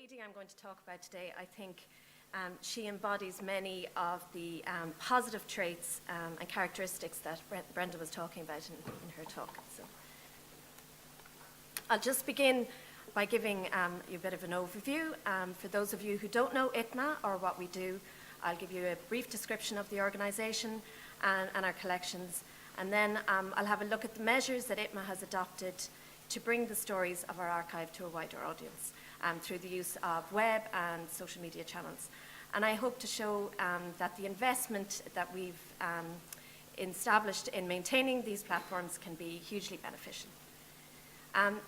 lady I'm going to talk about today, I think she embodies many of the positive traits and characteristics that Brenda was talking about in her talk. So I'll just begin by giving you a bit of an overview. For those of you who don't know ITMA or what we do, I'll give you a brief description of the organisation and our collections, and then I'll have a look at the measures that ITMA has adopted to bring the stories of our archive to a wider audience through the use of web and social media channels. And I hope to show that the investment that we've established in maintaining these platforms can be hugely beneficial.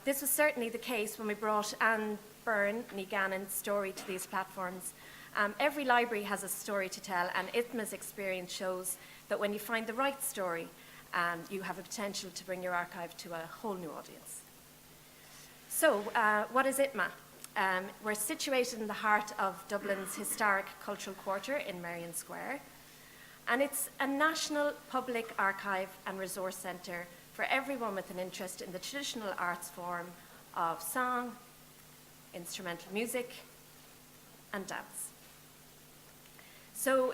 This was certainly the case when we brought Anne Byrne, Ní Gannon's story to these platforms. Every library has a story to tell, and ITMA's experience shows that when you find the right story, you have a potential to bring your archive to a whole new audience. So, what is ITMA? We're situated in the heart of Dublin's historic cultural quarter in Merrion Square, and it's a national public archive and resource centre for everyone with an interest in the traditional arts form of song, instrumental music, and dance. So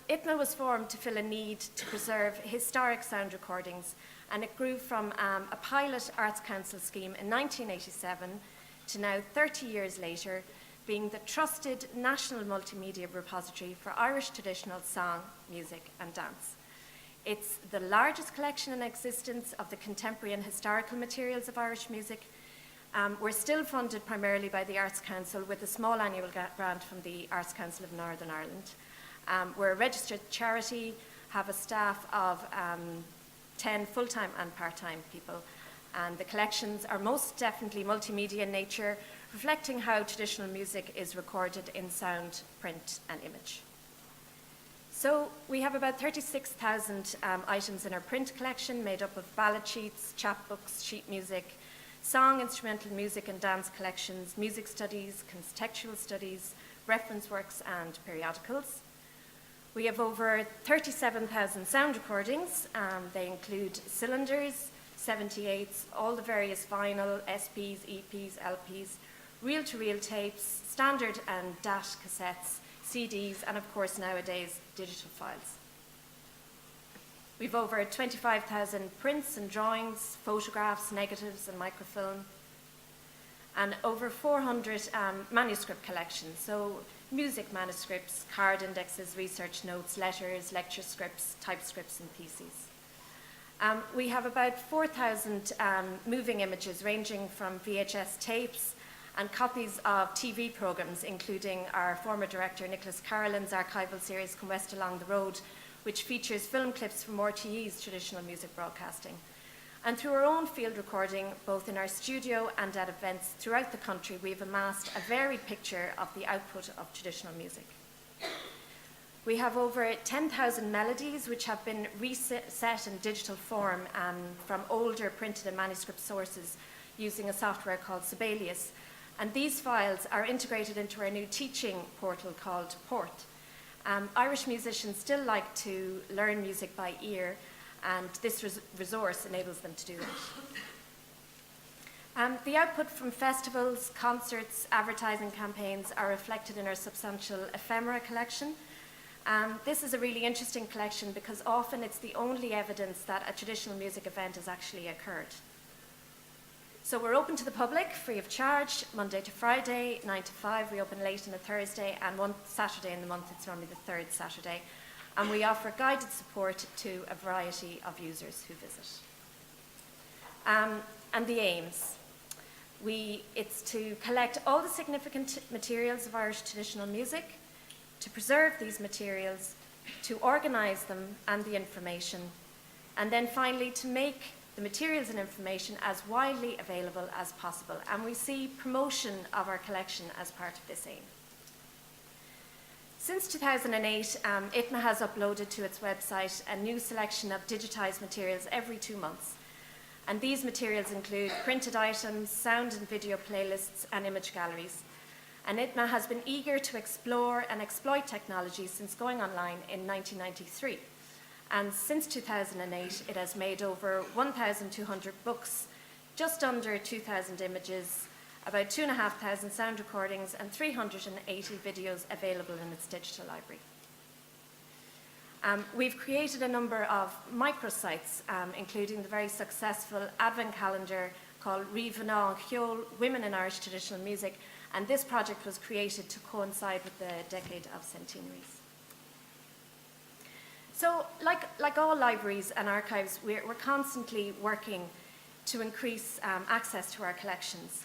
ITMA was formed to fill a need to preserve historic sound recordings, and it grew from a pilot Arts Council scheme in 1987 to now 30 years later being the trusted national multimedia repository for Irish traditional song, music and dance. It's the largest collection in existence of the contemporary and historical materials of Irish music. We're still funded primarily by the Arts Council with a small annual grant from the Arts Council of Northern Ireland. We're a registered charity, have a staff of 10 full-time and part-time people, and the collections are most definitely multimedia in nature, reflecting how traditional music is recorded in sound, print and image. So we have about 36,000 items in our print collection, made up of ballad sheets, chapbooks, sheet music, song, instrumental music and dance collections, music studies, contextual studies, reference works and periodicals. We have over 37,000 sound recordings. They include cylinders, 78s, all the various vinyl, SPs, EPs, LPs, reel-to-reel tapes, standard and DAT cassettes, CDs, and of course nowadays, digital files. We've over 25,000 prints and drawings, photographs, negatives and microfilm, and over 400 manuscript collections, so music manuscripts, card indexes, research notes, letters, lecture scripts, typescripts and theses. We have about 4,000 moving images ranging from VHS tapes and copies of TV programmes, including our former director Nicholas Carolan's archival series Come West Along the Road, which features film clips from RTÉ's traditional music broadcasting. And through our own field recording, both in our studio and at events throughout the country, we've amassed a varied picture of the output of traditional music. We have over 10,000 melodies which have been reset in digital form from older printed and manuscript sources using a software called Sibelius. And these files are integrated into our new teaching portal called Port. Irish musicians still like to learn music by ear, and this resource enables them to do that. The output from festivals, concerts, advertising campaigns are reflected in our substantial ephemera collection. This is a really interesting collection because often it's the only evidence that a traditional music event has actually occurred. So we're open to the public, free of charge, Monday to Friday, 9 to 5. We open late on a Thursday, and one Saturday in the month, it's normally the third Saturday. And we offer guided support to a variety of users who visit. And the aims. It's to collect all the significant materials of Irish traditional music, to preserve these materials, to organise them and the information, and then finally to make the materials and information as widely available as possible. And we see promotion of our collection as part of this aim. Since 2008, ITMA has uploaded to its website a new selection of digitised materials every 2 months. And these materials include printed items, sound and video playlists, and image galleries. And ITMA has been eager to explore and exploit technology since going online in 1993. And since 2008, it has made over 1,200 books, just under 2,000 images, about 2,500 sound recordings and 380 videos available in its digital library. We've created a number of microsites, including the very successful advent calendar called Rivanagh Cheol, Women in Irish Traditional Music, and this project was created to coincide with the decade of centenaries. So, like all libraries and archives, we're constantly working to increase access to our collections.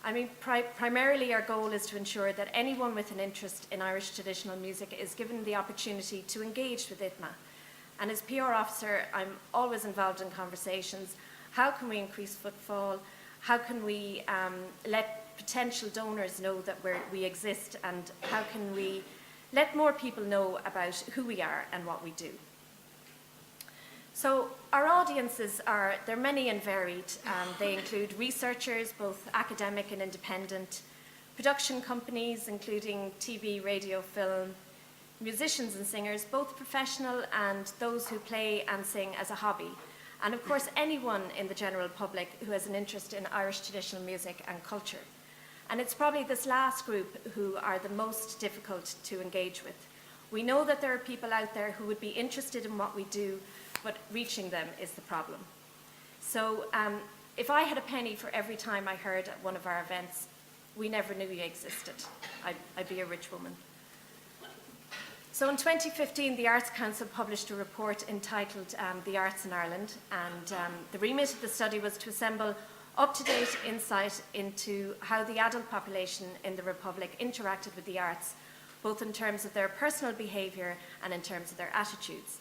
I mean, primarily our goal is to ensure that anyone with an interest in Irish traditional music is given the opportunity to engage with ITMA. And as PR officer, I'm always involved in conversations. How can we increase footfall? How can we let potential donors know that we exist? And how can we let more people know about who we are and what we do? So our audiences they're many and varied. They include researchers, both academic and independent, production companies, including TV, radio, film, musicians and singers, both professional and those who play and sing as a hobby. And of course, anyone in the general public who has an interest in Irish traditional music and culture. And it's probably this last group who are the most difficult to engage with. We know that there are people out there who would be interested in what we do, but reaching them is the problem. So if I had a penny for every time I heard at one of our events, we never knew you existed, I'd be a rich woman. So in 2015, the Arts Council published a report entitled The Arts in Ireland, and the remit of the study was to assemble up-to-date insight into how the adult population in the Republic interacted with the arts, both in terms of their personal behaviour and in terms of their attitudes.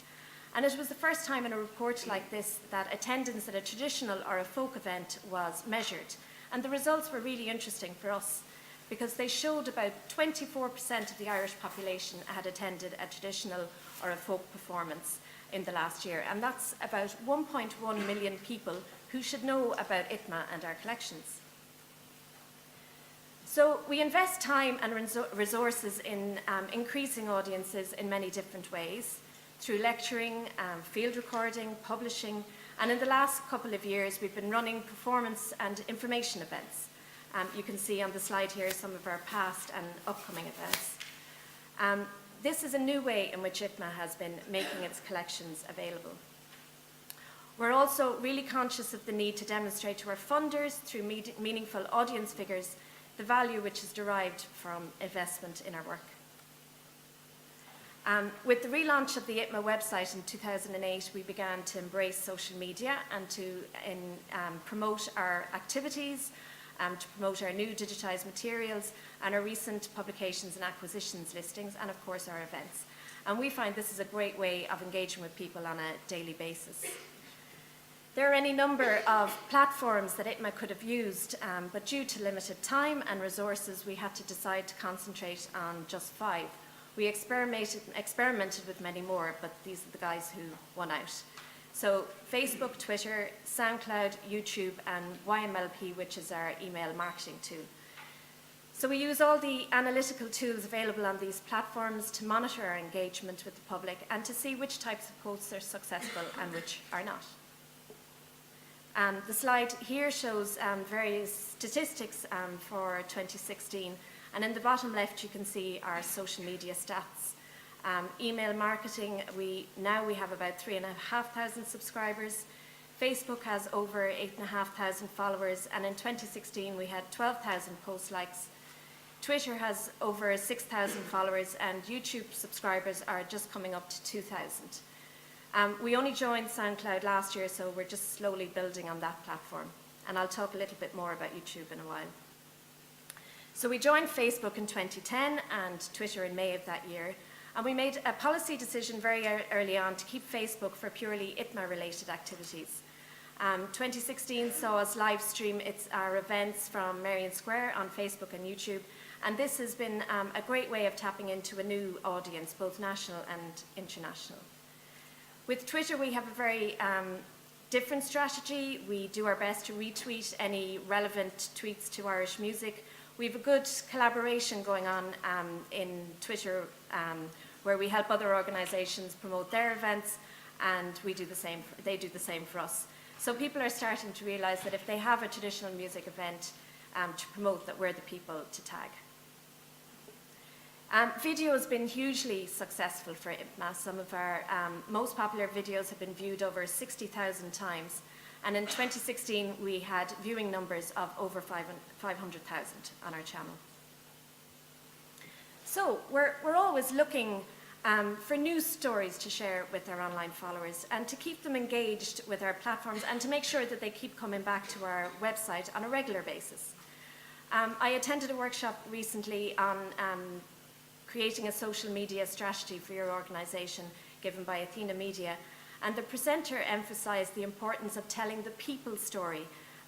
And it was the first time in a report like this that attendance at a traditional or a folk event was measured. And the results were really interesting for us because they showed about 24% of the Irish population had attended a traditional or a folk performance in the last year. And that's about 1.1 million people who should know about ITMA and our collections. So we invest time and resources in increasing audiences in many different ways, through lecturing, field recording, publishing, and in the last couple of years we've been running performance and information events. You can see on the slide here some of our past and upcoming events. This is a new way in which ITMA has been making its collections available. We're also really conscious of the need to demonstrate to our funders through meaningful audience figures the value which is derived from investment in our work. With the relaunch of the ITMA website in 2008, we began to embrace social media and to promote our activities, to promote our new digitised materials and our recent publications and acquisitions listings, and of course our events. And we find this is a great way of engaging with people on a daily basis. There are any number of platforms that ITMA could have used, but due to limited time and resources, we had to decide to concentrate on just 5. We experimented with many more, but these are the guys who won out. So Facebook, Twitter, SoundCloud, YouTube, and YMLP, which is our email marketing tool. So we use all the analytical tools available on these platforms to monitor our engagement with the public and to see which types of posts are successful and which are not. The slide here shows various statistics for 2016. And in the bottom left, you can see our social media stats. Email marketing, we have about 3,500 subscribers. Facebook has over 8,500 followers, and in 2016 we had 12,000 post likes. Twitter has over 6,000 followers, and YouTube subscribers are just coming up to 2,000. We only joined SoundCloud last year, so we're just slowly building on that platform. And I'll talk a little bit more about YouTube in a while. So we joined Facebook in 2010 and Twitter in May of that year. And we made a policy decision very early on to keep Facebook for purely ITMA-related activities. 2016 saw us live stream our events from Merrion Square on Facebook and YouTube. And this has been a great way of tapping into a new audience, both national and international. With Twitter, we have a very different strategy. We do our best to retweet any relevant tweets to Irish music. We have a good collaboration going on in Twitter where we help other organisations promote their events, and we do the same. They do the same for us. So people are starting to realise that if they have a traditional music event, to promote that we're the people to tag. Video has been hugely successful for ITMA. Some of our most popular videos have been viewed over 60,000 times. And in 2016, we had viewing numbers of over 500,000 on our channel. So we're always looking for news stories to share with our online followers and to keep them engaged with our platforms and to make sure that they keep coming back to our website on a regular basis. I attended a workshop recently on creating a social media strategy for your organisation, given by Athena Media, and the presenter emphasised the importance of telling the people's story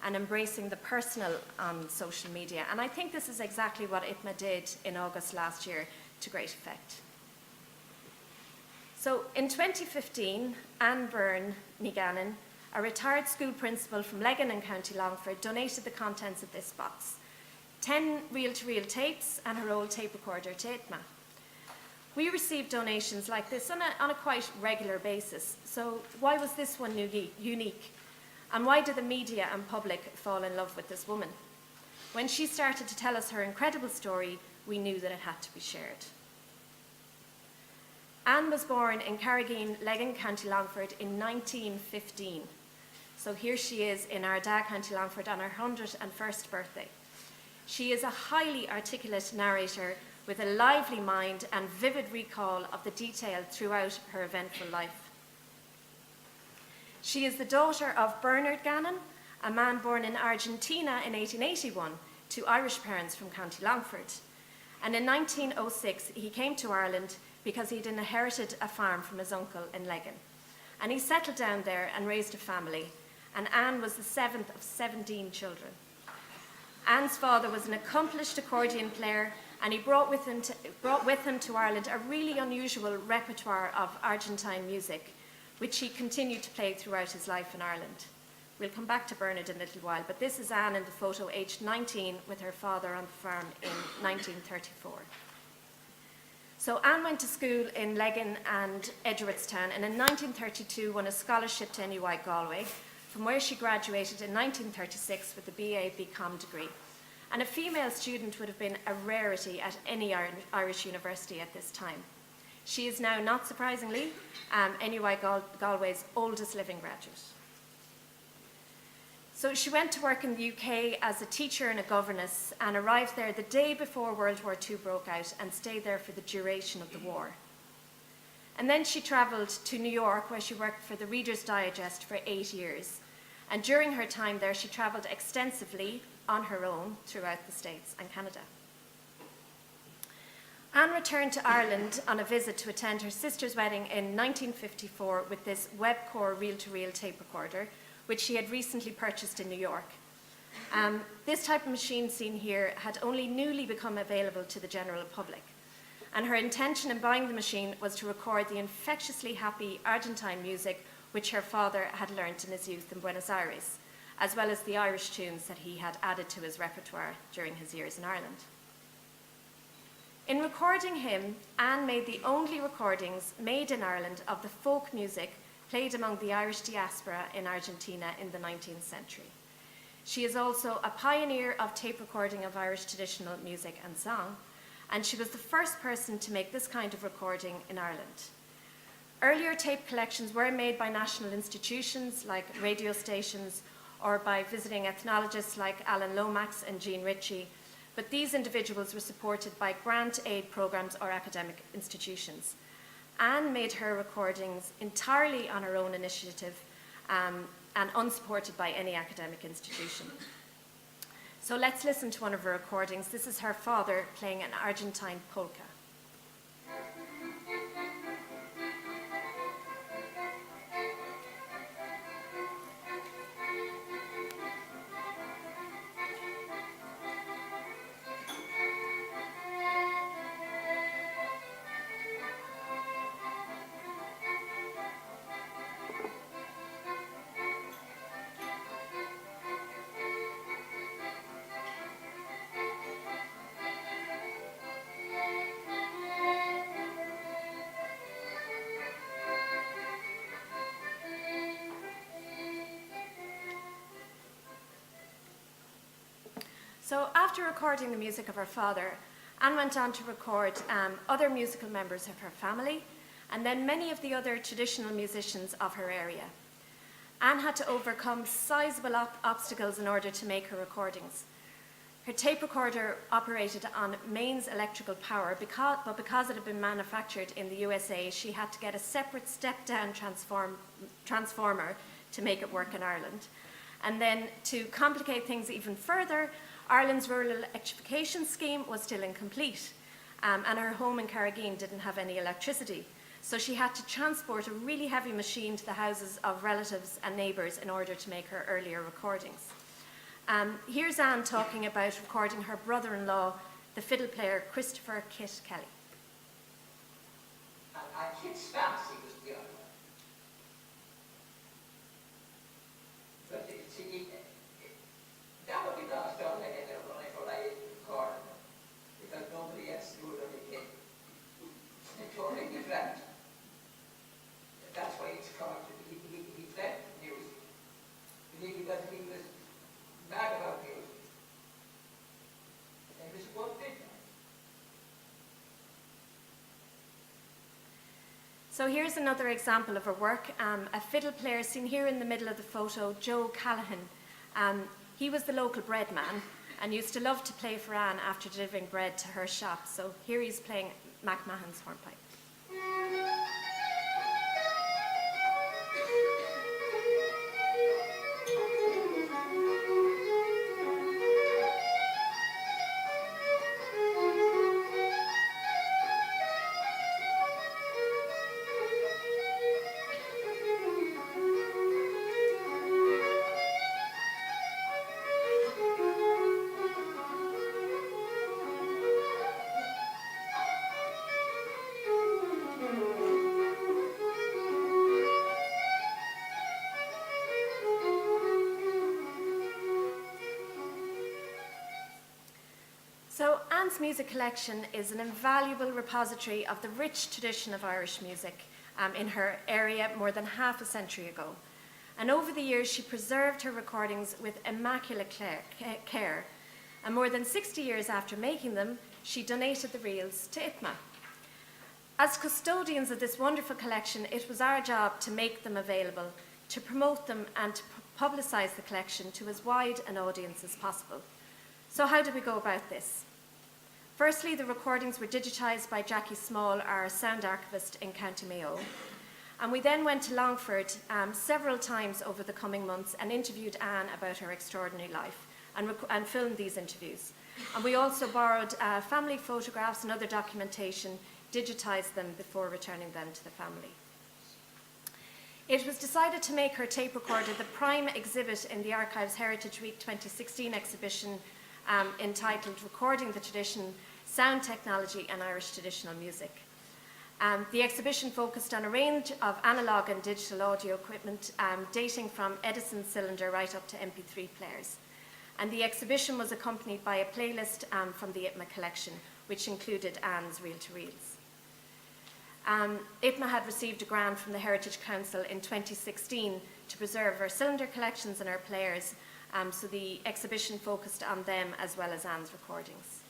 and embracing the personal on social media. And I think this is exactly what ITMA did in August last year to great effect. So in 2015, Anne Byrne-Nigannon, a retired school principal from Legan in County Longford, donated the contents of this box, 10 reel-to-reel tapes and her old tape recorder to ITMA. We received donations like this on a quite regular basis. So why was this one unique? And why did the media and public fall in love with this woman? When she started to tell us her incredible story, we knew that it had to be shared. Anne was born in Carrigeen, Legan, County Longford in 1915. So here she is in Ardagh, County Longford on her 101st birthday. She is a highly articulate narrator with a lively mind and vivid recall of the detail throughout her eventful life. She is the daughter of Bernard Gannon, a man born in Argentina in 1881 to Irish parents from County Longford. And in 1906, he came to Ireland because he'd inherited a farm from his uncle in Legan. And he settled down there and raised a family, and Anne was the 7th of 17 children. Anne's father was an accomplished accordion player, and he brought with him to Ireland a really unusual repertoire of Argentine music, which he continued to play throughout his life in Ireland. We'll come back to Bernard in a little while, but this is Anne in the photo, aged 19, with her father on the farm in 1934. So Anne went to school in Legan and Edgeworthstown, and in 1932 won a scholarship to NUI Galway, from where she graduated in 1936 with a BA BCom degree. And a female student would have been a rarity at any Irish university at this time. She is now, not surprisingly, NUI Galway's oldest living graduate. So she went to work in the UK as a teacher and a governess and arrived there the day before World War II broke out and stayed there for the duration of the war. And then she travelled to New York, where she worked for the Reader's Digest for 8 years. And during her time there, she travelled extensively on her own throughout the States and Canada. Anne returned to Ireland on a visit to attend her sister's wedding in 1954 with this Webcore reel-to-reel tape recorder, which she had recently purchased in New York. This type of machine seen here had only newly become available to the general public. And her intention in buying the machine was to record the infectiously happy Argentine music which her father had learnt in his youth in Buenos Aires, as well as the Irish tunes that he had added to his repertoire during his years in Ireland. In recording him, Anne made the only recordings made in Ireland of the folk music played among the Irish diaspora in Argentina in the 19th century. She is also a pioneer of tape recording of Irish traditional music and song, and she was the first person to make this kind of recording in Ireland. Earlier tape collections were made by national institutions like radio stations or by visiting ethnologists like Alan Lomax and Jean Ritchie, but these individuals were supported by grant aid programs or academic institutions. Anne made her recordings entirely on her own initiative and unsupported by any academic institution. So let's listen to one of her recordings. This is her father playing an Argentine polka. So after recording the music of her father, Anne went on to record other musical members of her family, and then many of the other traditional musicians of her area. Anne had to overcome sizable obstacles in order to make her recordings. Her tape recorder operated on mains electrical power, but because it had been manufactured in the USA, she had to get a separate step-down transformer to make it work in Ireland. And then to complicate things even further, Ireland's rural electrification scheme was still incomplete, and her home in Carrageen didn't have any electricity. So she had to transport a really heavy machine to the houses of relatives and neighbours in order to make her earlier recordings. Here's Anne talking about recording her brother-in-law, the fiddle player Christopher Kit Kelly. And Kit's fancy was the other one. But see, that would be lost on like a little running for like record, because nobody else knew it only Kit. It's totally different. That's why it's called, he fled music. He was mad about music. And he was one big man. So here's another example of her work. A fiddle player seen here in the middle of the photo, Joe Callahan. He was the local bread man and used to love to play for Anne after delivering bread to her shop. So here he's playing MacMahon's hornpipe. So Anne's music collection is an invaluable repository of the rich tradition of Irish music in her area more than half a century ago. And over the years, she preserved her recordings with immaculate care. And more than 60 years after making them, she donated the reels to ITMA. As custodians of this wonderful collection, it was our job to make them available, to promote them, and to publicise the collection to as wide an audience as possible. So how did we go about this? Firstly, the recordings were digitised by Jackie Small, our sound archivist in County Mayo. And we then went to Longford several times over the coming months and interviewed Anne about her extraordinary life and filmed these interviews. And we also borrowed family photographs and other documentation, digitised them before returning them to the family. It was decided to make her tape recorder the prime exhibit in the Archives Heritage Week 2016 exhibition entitled Recording the Tradition, Sound Technology and Irish Traditional Music. The exhibition focused on a range of analogue and digital audio equipment dating from Edison cylinder right up to MP3 players. And the exhibition was accompanied by a playlist from the ITMA collection, which included Anne's reel-to-reels. ITMA had received a grant from the Heritage Council in 2016 to preserve her cylinder collections and her players, so the exhibition focused on them as well as Anne's recordings.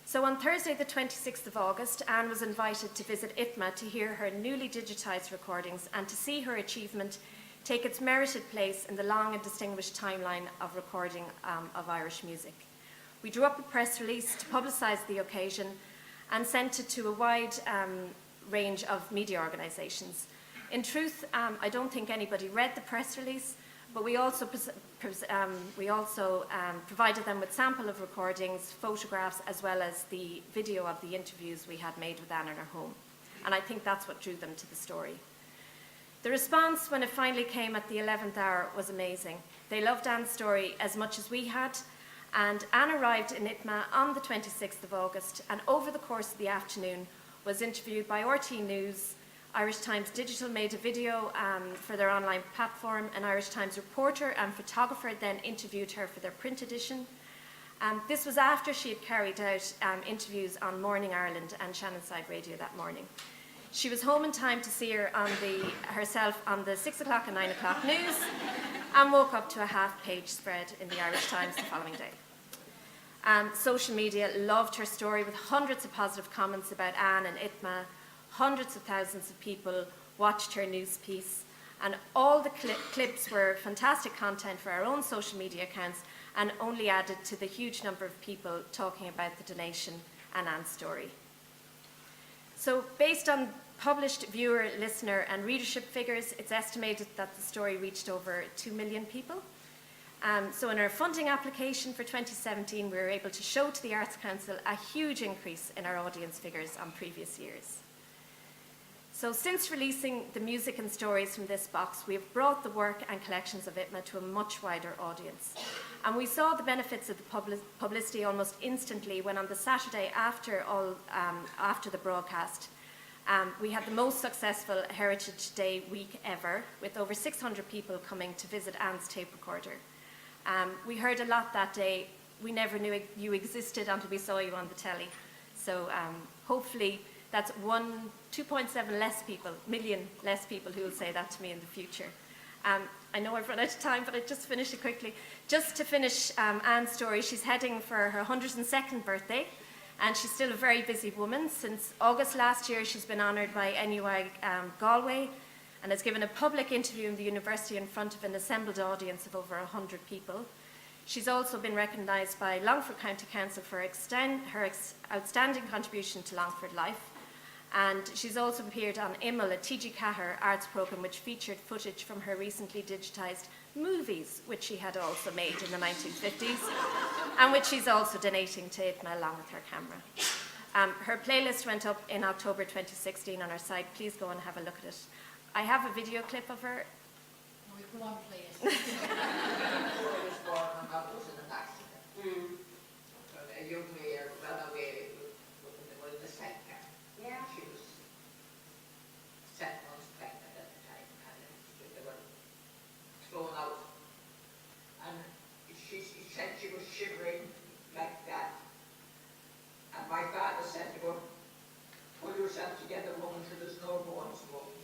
So on Thursday, the 26th of August, Anne was invited to visit ITMA to hear her newly digitised recordings and to see her achievement take its merited place in the long and distinguished timeline of recording of Irish music. We drew up a press release to publicise the occasion and sent it to a wide range of media organisations. In truth, I don't think anybody read the press release, but we also provided them with sample of recordings, photographs, as well as the video of the interviews we had made with Anne in her home. And I think that's what drew them to the story. The response when it finally came at the 11th hour was amazing. They loved Anne's story as much as we had, and Anne arrived in ITMA on the 26th of August, and over the course of the afternoon was interviewed by RT News. Irish Times Digital made a video for their online platform. An Irish Times reporter and photographer then interviewed her for their print edition. This was after she had carried out interviews on Morning Ireland and Shannonside Radio that morning. She was home in time to see her herself on the 6 o'clock and 9 o'clock news and woke up to a half-page spread in the Irish Times the following day. Social media loved her story with hundreds of positive comments about Anne and ITMA. Hundreds of thousands of people watched her news piece, and all the clips were fantastic content for our own social media accounts and only added to the huge number of people talking about the donation and Anne's story. So based on published viewer, listener and readership figures, it's estimated that the story reached over 2 million people. So in our funding application for 2017, we were able to show to the Arts Council a huge increase in our audience figures on previous years. So since releasing the music and stories from this box, we have brought the work and collections of ITMA to a much wider audience. And we saw the benefits of the publicity almost instantly when on the Saturday after the broadcast, we had the most successful Heritage Day week ever, with over 600 people coming to visit Anne's tape recorder. We heard a lot that day. We never knew you existed until we saw you on the telly. So hopefully that's 2.7 million less people who will say that to me in the future. I know I've run out of time, but I'll just finish it quickly. Just to finish Anne's story, she's heading for her 102nd birthday, and she's still a very busy woman. Since August last year, she's been honoured by NUI Galway and has given a public interview in the university in front of an assembled audience of over 100 people. She's also been recognised by Longford County Council for her outstanding contribution to Longford life. And she's also appeared on IML, a TG Cahir arts programme, which featured footage from her recently digitised movies, which she had also made in the 1950s, and which she's also donating to ITMA along with her camera. Her playlist went up in October 2016 on our site. Please go and have a look at it. I have a video clip of her. We go on, play it. I was born when I was in an accident. A young lady ran away with the second. Yeah. She was 7 months pregnant at the time, and they were thrown out. And she said she was shivering like that. And my father said to her, "Pull yourself together, woman, so there's no bones, woman."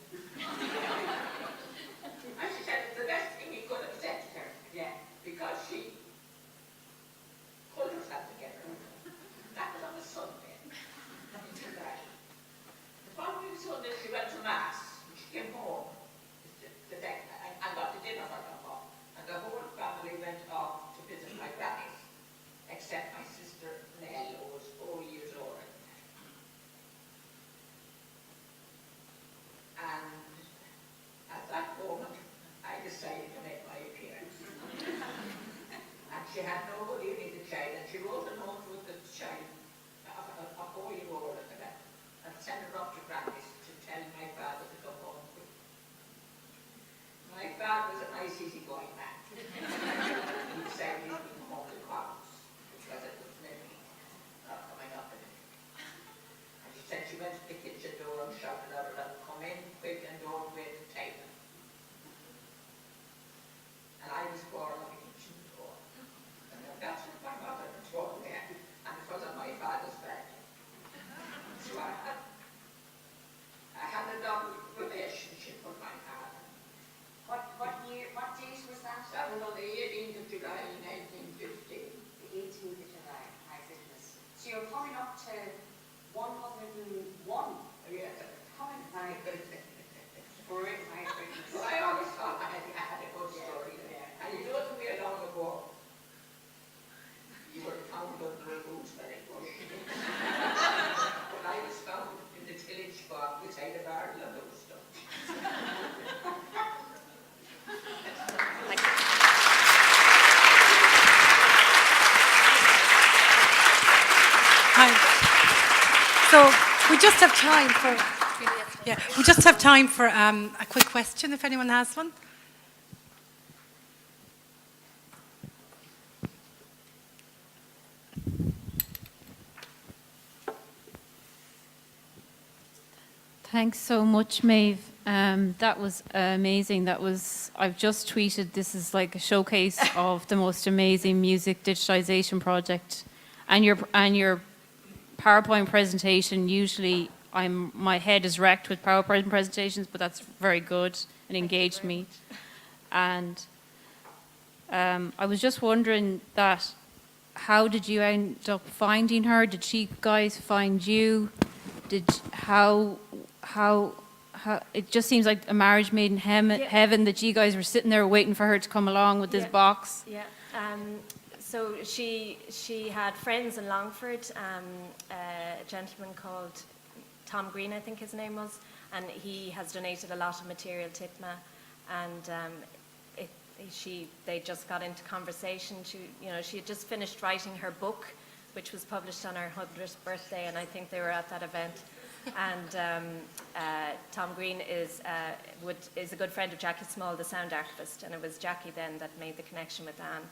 And she said it's the best thing he could have said to her. Yeah. Because she pulled herself together. That was on a Sunday. The following Sunday she went to Mass. And she came home and got the dinner for them all. And the whole family went off to visit my grannies, except my sister Nell, who was 4 years old. And at that moment, I decided to make my appearance. And she had nobody near the child, and she wrote a note with the child, a 4-year-old at that, and sent her up to Granny's to tell my father to go home quick. My father was a nice, easy-going man. He decided he would come home to Collins, which was at the living, coming up in it. And she said she went to the kitchen door and shouted out, "Come in quick and don't wait to take them." And I was born on the kitchen door. And that's what my mother told me, and it was on my father's birthday. So I had a double relationship with my father. What date was that? That was on the 18th of July, 1915. The 18th of July, my goodness. So you're coming up to 101. Yes. Coming, my goodness. Great, my goodness. Well, I always thought I had a good story there. And you know, to me long ago, you were found under a gooseberry bush. But I was found in the tillage bog beside a barrel of those stuff. Hi. So we just have time for a quick question, if anyone has one. Thanks so much, Maeve. That was amazing. I've just tweeted, this is like a showcase of the most amazing music digitization project. And your PowerPoint presentation, usually my head is wrecked with PowerPoint presentations, but that's very good and engaged me. And I was just wondering that how did you end up finding her? Did she guys find you? How it just seems like a marriage made in heaven that you guys were sitting there waiting for her to come along with this box. Yeah. So she had friends in Longford, a gentleman called Tom Green, I think his name was, and he has donated a lot of material to ITMA, and they just got into conversation. She had just finished writing her book, which was published on her 100th birthday, and I think they were at that event. And Tom Green is a good friend of Jackie Small, the sound archivist, and it was Jackie then that made the connection with Anne.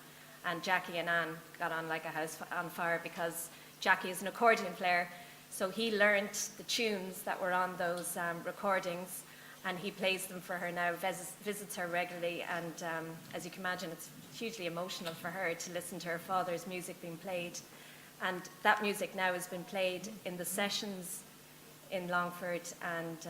And Jackie and Anne got on like a house on fire because Jackie is an accordion player, so he learnt the tunes that were on those recordings, and he plays them for her now, visits her regularly, and as you can imagine, it's hugely emotional for her to listen to her father's music being played. And that music now has been played in the sessions in Longford, and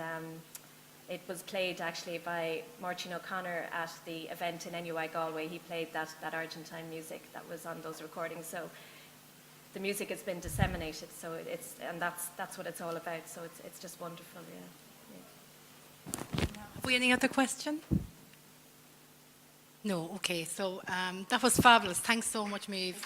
it was played actually by Martin O'Connor at the event in NUI Galway. He played that Argentine music that was on those recordings. So the music has been disseminated. So that's what it's all about. So it's just wonderful. Yeah. Have we any other question? No. Okay. So that was fabulous. Thanks so much, Maeve.